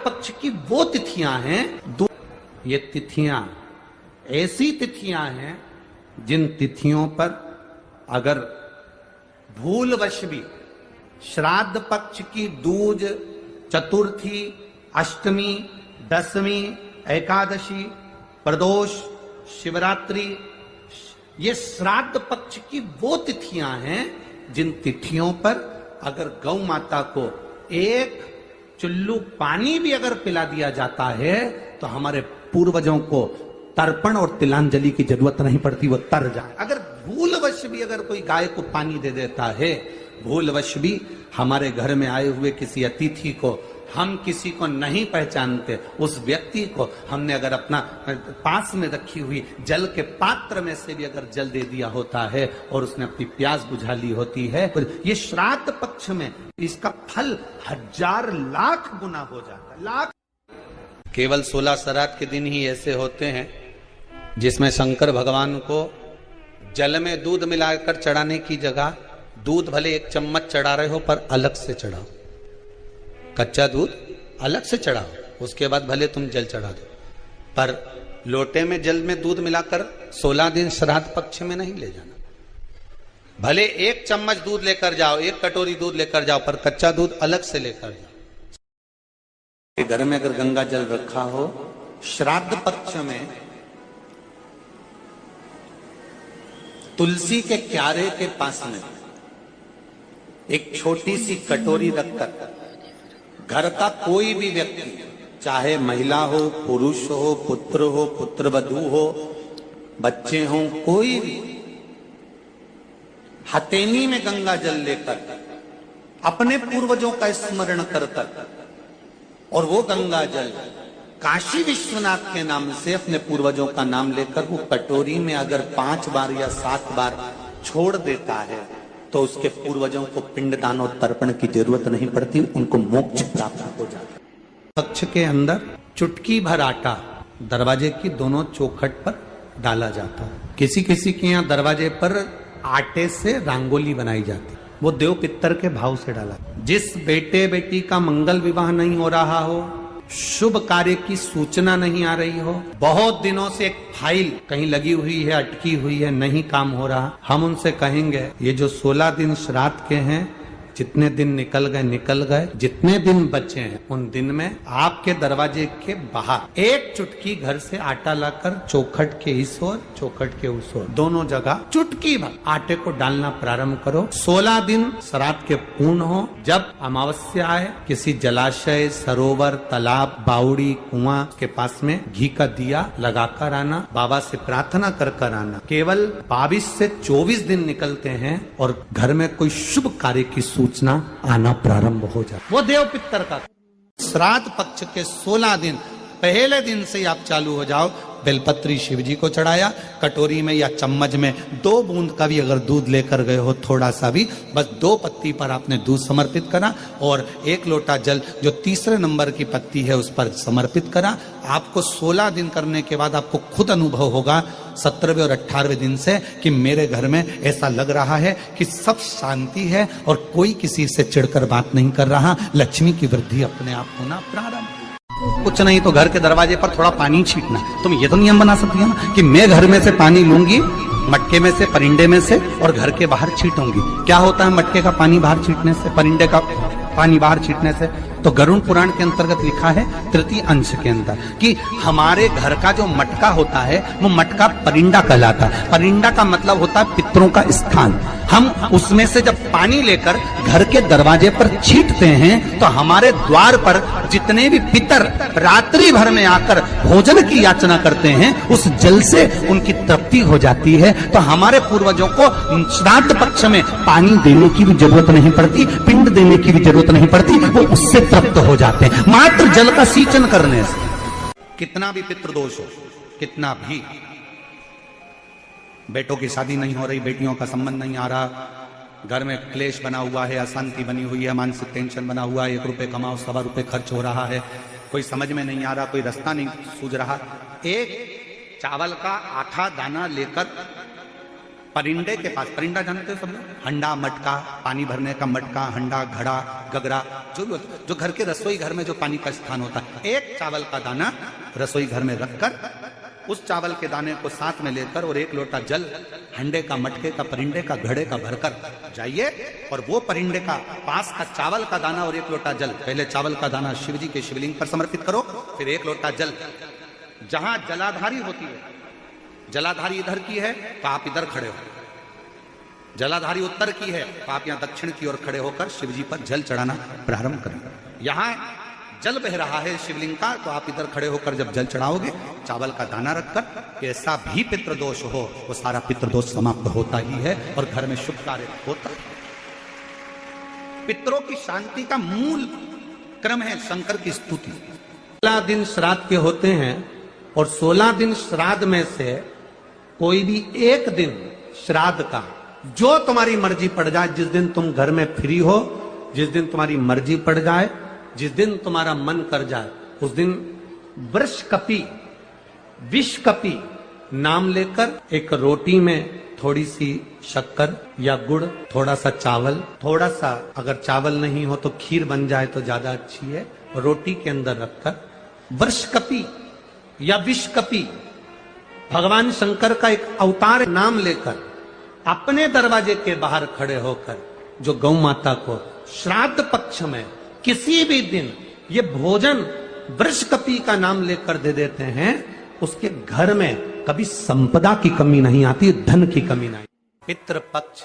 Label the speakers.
Speaker 1: पक्ष की वो तिथियां हैं, ये तिथियां ऐसी तिथियां हैं जिन तिथियों पर अगर भूलवश भी श्राद्ध पक्ष की दूज, चतुर्थी, अष्टमी, दसवीं, एकादशी, प्रदोष, शिवरात्रि, ये श्राद्ध पक्ष की वो तिथियां हैं जिन तिथियों पर अगर गौ माता को एक चुल्लू पानी भी अगर पिला दिया जाता है तो हमारे पूर्वजों को तर्पण और तिलांजलि की जरूरत नहीं पड़ती, वो तर जाए। अगर भूलवश भी अगर कोई गाय को पानी दे देता है, भूलवश भी हमारे घर में आए हुए किसी अतिथि को, हम किसी को नहीं पहचानते, उस व्यक्ति को हमने अगर अपना पास में रखी हुई जल के पात्र में से भी अगर जल दे दिया होता है और उसने अपनी प्यास बुझा ली होती है, तो ये श्राद्ध पक्ष में इसका फल 1000 लाख गुना हो जाता है। लाख। केवल 16 श्राद्ध के दिन ही ऐसे होते हैं जिसमें शंकर भगवान को जल में दूध मिलाकर चढ़ाने की जगह दूध भले 1 चम्मच चढ़ा रहे हो पर अलग से चढ़ाओ, कच्चा दूध अलग से चढ़ाओ, उसके बाद भले तुम जल चढ़ा दो, पर लोटे में जल में दूध मिलाकर 16 दिन श्राद्ध पक्ष में नहीं ले जाना। भले 1 चम्मच दूध लेकर जाओ, 1 कटोरी दूध लेकर जाओ, पर कच्चा दूध अलग से लेकर जाओ। घर में अगर गंगा जल रखा हो, श्राद्ध पक्ष में तुलसी के क्यारे के पास में एक छोटी सी कटोरी रखकर घर का कोई भी व्यक्ति, चाहे महिला हो, पुरुष हो, पुत्रवधू हो, बच्चे हो, कोई भी हथेली में गंगा जल लेकर अपने पूर्वजों का स्मरण कर और वो गंगा जल काशी विश्वनाथ के नाम से अपने पूर्वजों का नाम लेकर वो कटोरी में अगर 5 बार या 7 बार छोड़ देता है तो उसके पूर्वजों को पिंडदान और तर्पण की जरूरत नहीं पड़ती, उनको मोक्ष प्राप्त हो जाता है। पक्ष के अंदर चुटकी भर आटा दरवाजे की दोनों चौखट पर डाला जाता है। किसी किसी के यहाँ दरवाजे पर आटे से रंगोली बनाई जाती, वो देव पितर के भाव से डाला। जिस बेटे बेटी का मंगल विवाह नहीं हो रहा हो, शुभ कार्य की सूचना नहीं आ रही हो, बहुत दिनों से एक फाइल कहीं लगी हुई है, अटकी हुई है, नहीं काम हो रहा, हम उनसे कहेंगे ये जो 16 दिन श्राद्ध के हैं, जितने दिन निकल गए, जितने दिन बचे हैं उन दिन में आपके दरवाजे के बाहर एक चुटकी घर से आटा लाकर चौखट के इस ओर, चौखट के उस ओर, दोनों जगह चुटकी भर आटे को डालना प्रारंभ करो। 16 दिन श्राद्ध के पूर्ण हो। जब अमावस्या आए, किसी जलाशय, सरोवर, तालाब, बावड़ी, कुआं के पास में घी का दिया लगाकर आना, बाबा से प्रार्थना कर आना। केवल 22 से 24 दिन निकलते हैं और घर में कोई शुभ कार्य की सूचना आना प्रारंभ हो जाए। वो देव पितर का श्राद्ध पक्ष के 16 दिन पहले दिन से आप चालू हो जाओ। बेलपत्री शिव जी को चढ़ाया, कटोरी में या चम्मच में 2 बूंद का भी अगर दूध लेकर गए हो, थोड़ा सा भी, बस 2 पत्ती पर आपने दूध समर्पित करा और 1 लोटा जल जो 3रे नंबर की पत्ती है उस पर समर्पित करा। आपको 16 दिन करने के बाद आपको खुद अनुभव होगा 17वें और 18वें दिन से कि मेरे घर में ऐसा लग रहा है कि सब शांति है और कोई किसी से चिढ़कर बात नहीं कर रहा। लक्ष्मी की वृद्धि अपने आप होना प्रारंभ। कुछ नहीं तो घर के दरवाजे पर थोड़ा पानी छींटना। तुम ये तो नियम बना सकती हो ना कि मैं घर में से पानी लूंगी, मटके में से, परिंदे में से, और घर के बाहर छींटूंगी। क्या होता है मटके का पानी बाहर छींटने से, परिंदे का पानी बाहर छींटने से? तो गरुड़ पुराण के अंतर्गत लिखा है 3य अंश के अंदर कि हमारे घर का जो मटका होता है वो मटका परिंदा कहलाता है। परिंदा का मतलब होता है पितरों का स्थान। हम उसमें से जब पानी लेकर घर के दरवाजे पर छींटते हैं तो हमारे द्वार पर जितने भी पितर रात्रि भर में आकर भोजन की याचना करते हैं, उस जल से उनकी तृप्ति हो जाती है। तो हमारे पूर्वजों को श्राद्ध पक्ष में पानी देने की भी जरूरत नहीं पड़ती, पिंड देने की भी जरूरत नहीं पड़ती, वो उससे तृप्त हो जाते हैं मात्र जल का सिंचन करने से। कितना भी पितृदोष हो, कितना भी, बेटों की शादी नहीं हो रही, बेटियों का संबंध नहीं आ रहा, घर में क्लेश बना हुआ है, अशांति बनी हुई है, मानसिक टेंशन बना हुआ है, 1 रुपए कमाओ 1.25 रुपए खर्च हो रहा है, कोई समझ में नहीं आ रहा, कोई रास्ता नहीं सूझ रहा, एक चावल का आधा दाना लेकर परिंदे के पास, परिंदा जानते हो सब लोग, हंडा मटका, पानी भरने का मटका, हंडा घड़ा गगरा, जो घर के रसोई घर में जो पानी का स्थान होता है, एक चावल का दाना रसोई घर में रखकर उस चावल के दाने को साथ में लेकर और एक लोटा जल हंडे का, मटके का, परिंदे का, घड़े का भरकर जाइए और वो परिंदे का पास का चावल का दाना और एक लोटा जल, पहले चावल का दाना शिव जी के शिवलिंग पर समर्पित करो, फिर एक लोटा जल, जहां जलाधारी होती है, जलाधारी इधर की है तो आप इधर खड़े हो, जलाधारी उत्तर की है तो आप यहां दक्षिण की ओर खड़े होकर शिव जी पर जल चढ़ाना प्रारंभ करें। यहां जल बह रहा है शिवलिंग का, तो आप इधर खड़े होकर जब जल चढ़ाओगे, चावल का दाना रखकर, ऐसा भी पितृदोष हो वो सारा पितृदोष समाप्त होता ही है और घर में शुभ कार्य होता है। पितरों की शांति का मूल क्रम है शंकर की स्तुति। 16 दिन श्राद्ध के होते हैं और 16 दिन श्राद्ध में से कोई भी एक दिन श्राद्ध का, जो तुम्हारी मर्जी पड़ जाए, जिस दिन तुम घर में फ्री हो, जिस दिन तुम्हारी मर्जी पड़ जाए, जिस दिन तुम्हारा मन कर जाए, उस दिन वृषकपि, विषकपि नाम लेकर एक रोटी में थोड़ी सी शक्कर या गुड़, थोड़ा सा चावल, थोड़ा सा अगर चावल नहीं हो तो खीर बन जाए तो ज्यादा अच्छी है, रोटी के अंदर रखकर वृषकपि या विषकपि, भगवान शंकर का एक अवतार नाम लेकर अपने दरवाजे के बाहर खड़े होकर जो गौ माता को श्राद्ध पक्ष में किसी भी दिन ये भोजन वृषकपि का नाम लेकर दे देते हैं, उसके घर में कभी संपदा की कमी नहीं आती, धन की कमी नहीं। पितृपक्ष